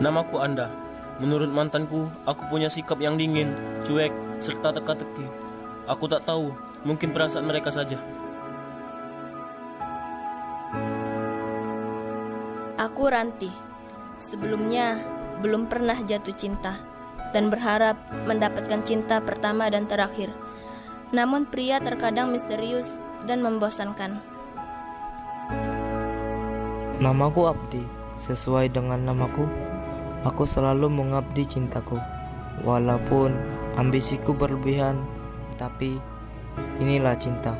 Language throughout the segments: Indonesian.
Namaku Anda. Menurut mantanku, aku punya sikap yang dingin, cuek, serta teka-teki. Aku tak tahu, mungkin perasaan mereka saja. Aku Ranti. Sebelumnya belum pernah jatuh cinta dan berharap mendapatkan cinta pertama dan terakhir. Namun pria terkadang misterius dan membosankan. Namaku Abdi. Sesuai dengan namaku, aku selalu mengabdi cintaku. Walaupun ambisiku berlebihan, tapi inilah cinta.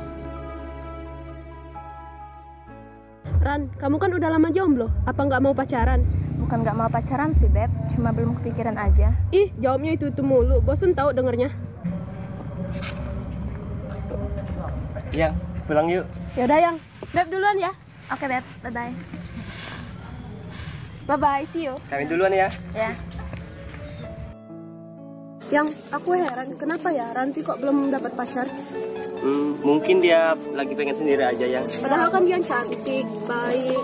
Ran, kamu kan udah lama jomblo. Apa nggak mau pacaran? Bukan gak mau pacaran sih, Beb. Cuma belum kepikiran aja. Ih, jawabnya itu mulu. Bosen tahu dengernya. Yang, pulang yuk. Yaudah, Yang. Beb duluan ya. Oke, Beb. Bye-bye. Bye-bye, see you. Kami duluan ya. Ya. Yang, aku heran. Kenapa ya Ranti kok belum dapat pacar? Mungkin dia lagi pengen sendiri aja yang. Padahal kan dia cantik, baik,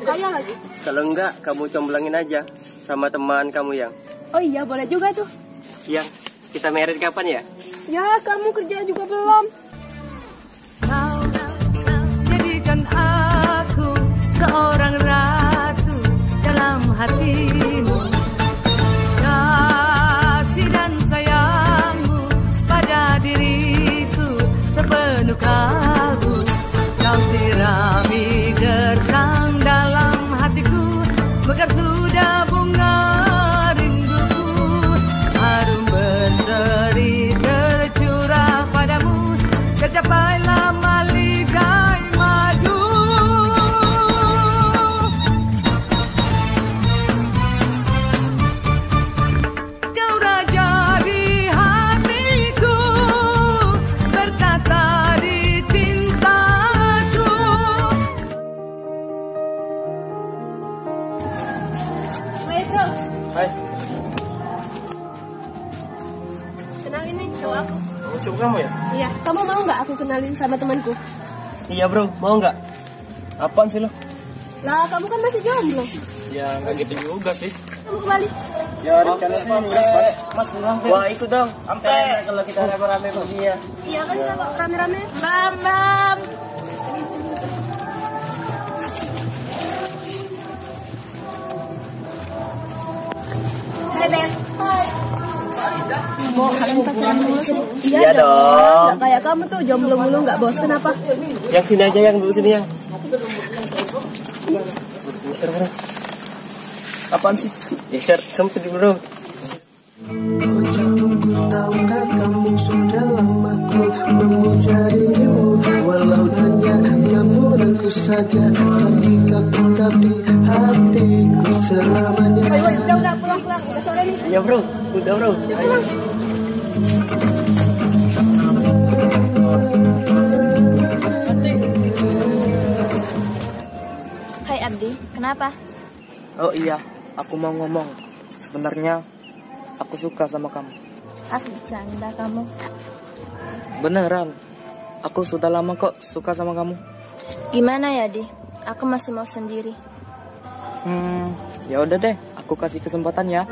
kaya lagi. Kalau enggak, kamu comblangin aja sama teman kamu yang. Oh iya, boleh juga tuh. Yang, kita married kapan ya? Ya, kamu kerja juga belum. Kau jadikan aku seorang ratu dalam hatimu. Kasih dan sayangmu pada diriku sepenuh kalbu. Kau sirami gersang dalam hatiku, mekar sudah bunga rinduku. Harum berseri tercurah padamu, tercapailah maligai madu. Kau raja di hatiku, berkata di cintaku. Wait, bro. Hai, Kenalin nih, cowok aku. coba kamu ya? Iya, kamu mau nggak aku kenalin sama temanku? Iya bro, mau nggak? Apaan sih lo? Lah, kamu kan masih jomblo. Ya nggak gitu juga sih. Kamu kembali. Ya rencana sih Mas, wah ikut dong. Sampai kalau kita rame-rame begini ya. Iya kan, kita kok rame-rame. Bam. Hai, Ben. Hai. Mau kalian pacaran dulu sih? Iya dong. Nggak kayak kamu tuh jomblo mulu, nggak bosen apa? Yang sini aja, yang dulu sini yang. Geser bro. Apaan sih? Geser sempit bro. Tahukah kamu sudah lama ku mencarimu, walau hanya namun aku saja, tapi kau tetap di hatiku selamanya. Woi, udah pulang, udah sore nih. Iya bro, udah bro. Ayo. Hai Abdi, kenapa? Oh iya, aku mau ngomong. Sebenarnya aku suka sama kamu. Ah, bercanda kamu. Beneran, aku sudah lama kok suka sama kamu. Gimana ya, Di? Aku masih mau sendiri. Ya udah deh, aku kasih kesempatan ya.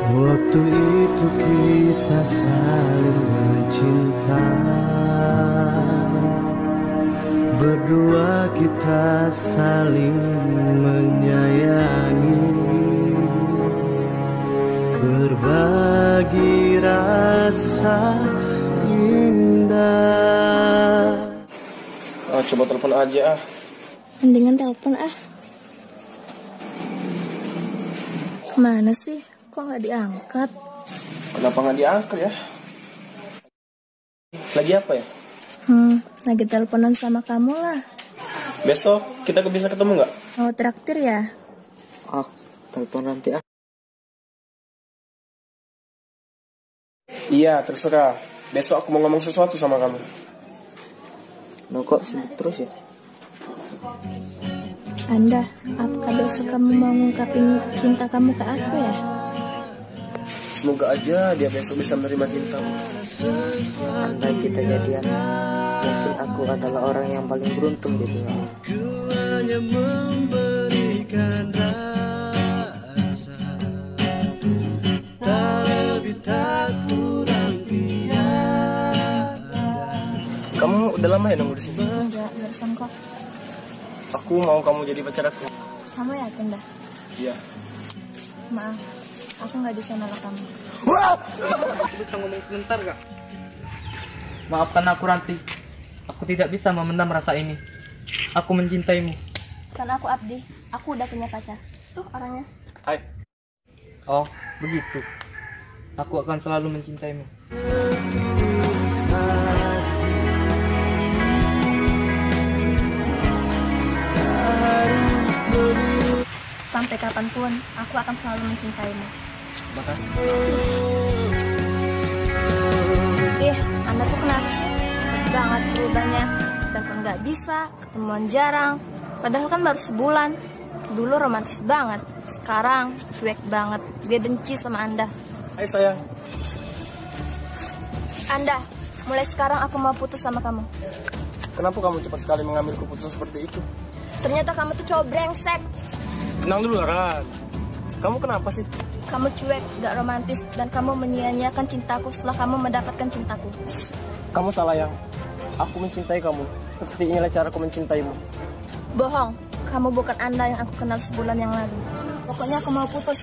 Waktu itu kita saling mencinta, berdua kita saling menyayangi, berbagi rasa indah. Coba telepon aja ah. Mendingan telepon ah. Kemana sih? Kok nggak diangkat? Kenapa nggak diangkat ya? Lagi apa ya? Lagi teleponan sama kamu lah. Besok kita bisa ketemu nggak? Mau traktir ya? Ah, telepon nanti ah. Iya, terserah. Besok aku mau ngomong sesuatu sama kamu. Lo kok sibuk terus ya? Anda, apakah besok kamu mau ngungkapin cinta kamu ke aku ya? Semoga aja dia besok bisa menerima cintamu. Andai kita jadian, mungkin aku adalah orang yang paling beruntung di dunia ini. Ku hanya memberikan rasa udah lama ya nunggu di sini? Enggak, barusan kok. Aku mau kamu jadi pacar aku. Kamu yakin dah? Iya. Maaf, aku nggak bisa nolak kamu. Aku bisa ngomong sebentar gak? Maafkan aku Ranti. Aku tidak bisa memendam rasa ini. Aku mencintaimu. Kan aku Abdi, aku udah punya pacar. Tuh orangnya. Hai. Oh, begitu. Aku akan selalu mencintaimu. Sampai kapanpun, aku akan selalu mencintaimu. Makasih. Anda tuh kenapa sih? Cepet banget berubahnya. Telepon nggak bisa, ketemuan jarang. Padahal kan baru sebulan. Dulu romantis banget. Sekarang cuek banget. Gue benci sama Anda. Hai sayang. Anda, mulai sekarang aku mau putus sama kamu. Kenapa kamu cepat sekali mengambil keputusan seperti itu? Ternyata kamu tuh cowok brengsek. Tenang dulu, Ran. Kamu kenapa sih? Kamu cuek, gak romantis, dan kamu menyia-nyiakan cintaku setelah kamu mendapatkan cintaku. Kamu salah, Yang. Aku mencintai kamu. Seperti inilah caraku mencintaimu. Bohong, kamu bukan Anda yang aku kenal sebulan yang lalu. Pokoknya aku mau putus.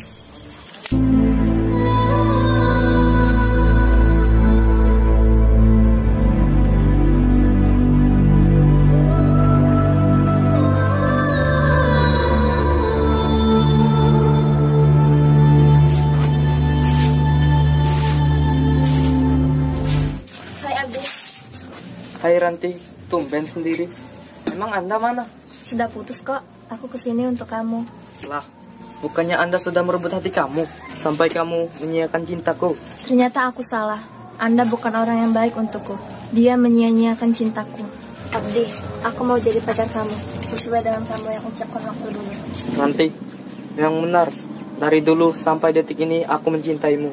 Hai Ranti, tumben sendiri. Emang Anda mana? Sudah putus kok, aku kesini untuk kamu. Lah, bukannya Anda sudah merebut hati kamu sampai kamu menyia-nyiakan cintaku? Ternyata aku salah. Anda bukan orang yang baik untukku. Dia menyia-nyiakan cintaku. Abdi, aku mau jadi pacar kamu, sesuai dengan kamu yang ucapkan waktu dulu. Ranti, yang benar. Dari dulu sampai detik ini aku mencintaimu.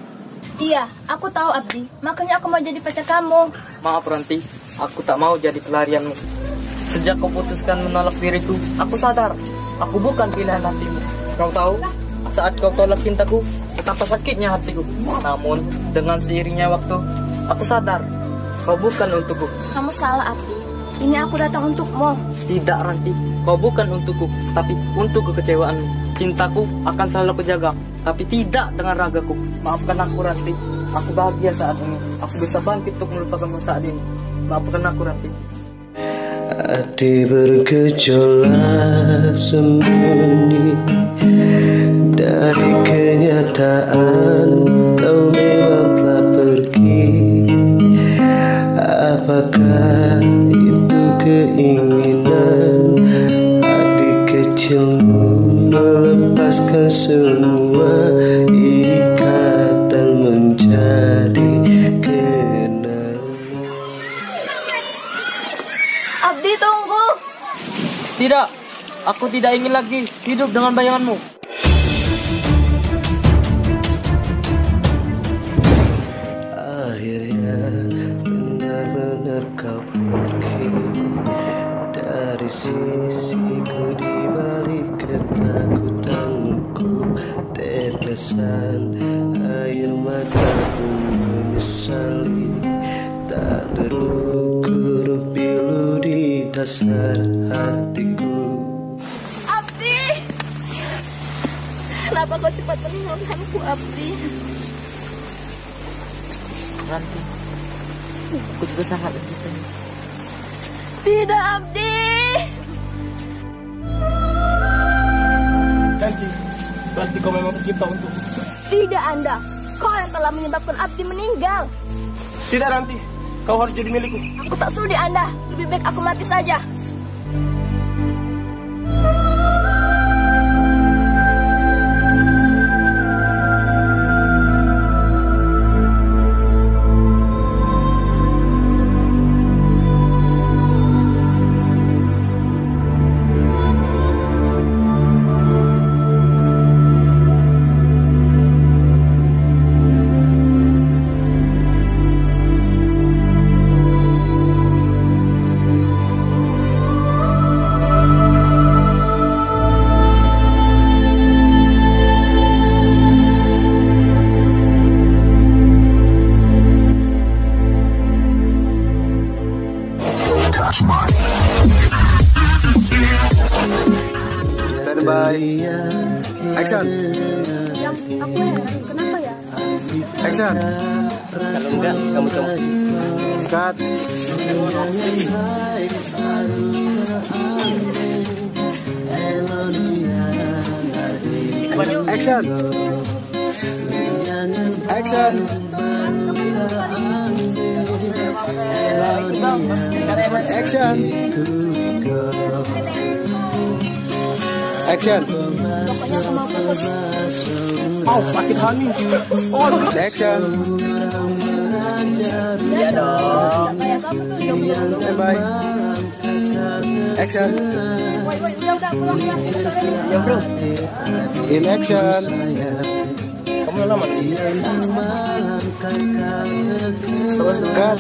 Iya, aku tahu Abdi. Makanya aku mau jadi pacar kamu. Maaf Ranti, aku tak mau jadi pelarianmu. Sejak kau putuskan menolak diriku, aku sadar aku bukan pilihan hatimu. Kau tahu, saat kau tolak cintaku, betapa sakitnya hatiku. Namun, dengan seiringnya waktu, aku sadar kau bukan untukku. Kamu salah Abdi. Ini aku datang untukmu. Tidak Ranti, kau bukan untukku, tapi untuk kekecewaanmu. Cintaku akan selalu kujaga, tapi tidak dengan ragaku. Maafkan aku Ranti, aku bahagia saat ini. Aku bisa bangkit untuk melupakanmu saat ini. Maafkan aku Ranti. Hati bergejolak sembunyi dari kenyataan, kau memang telah pergi. Apakah itu keinginan hati kecilmu melepaskan semua ikatan menjadi kenal? Abdi, tunggu. Tidak, aku tidak ingin lagi hidup dengan bayanganmu. Akhirnya benar-benar kau pergi dari sisiku, di balik ketakutanku. Tetesan air mataku menyesali, tak terukur pilu di dasar hatiku. Abdi! Kenapa kau cepat meninggalkanku, Abdi? Ranti, aku juga sangat mencintai. Tidak, Abdi! Ranti, berarti kau memang tercipta untuk. Tidak, Anda. Kau yang telah menyebabkan Abdi meninggal. Tidak Ranti, kau harus jadi milikku. Aku tak sudi Anda. Lebih baik aku mati saja. Action. Yang aku heran, kenapa ya? Action. Kalau enggak, kamu coba. Cut. Action. Action. Action. Action. Oh, sakit hati. Oh, Action. ya dong. Standby. Action. Ya bro, In action. kamu lama nih. Cut.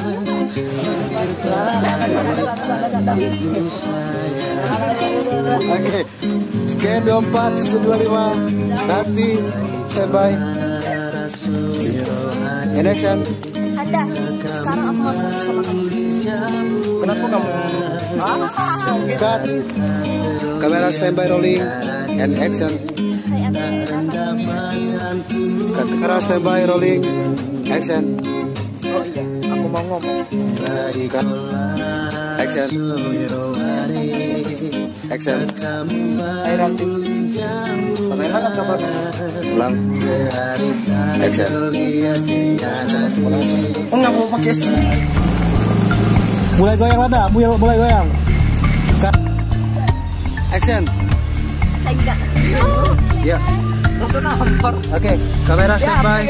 Oke. Scan 24 125. Nanti standby. In action. Ada. Sekarang aku mau pergi sama kamu. Kenapa kamu? Cut. Kamera standby rolling. And action. Cut. Kamera standby rolling. Action. Oh iya, aku mau ngomong. Cut. Action. Action. Hai Ranti, bagaimana kabarnya? Ulang. Action. Oh nggak mau pakai sih. Mulai goyang Lada, mulai goyang. Cut. Action. Enggak. Ya. Langsung nampar. Oke, kamera standby.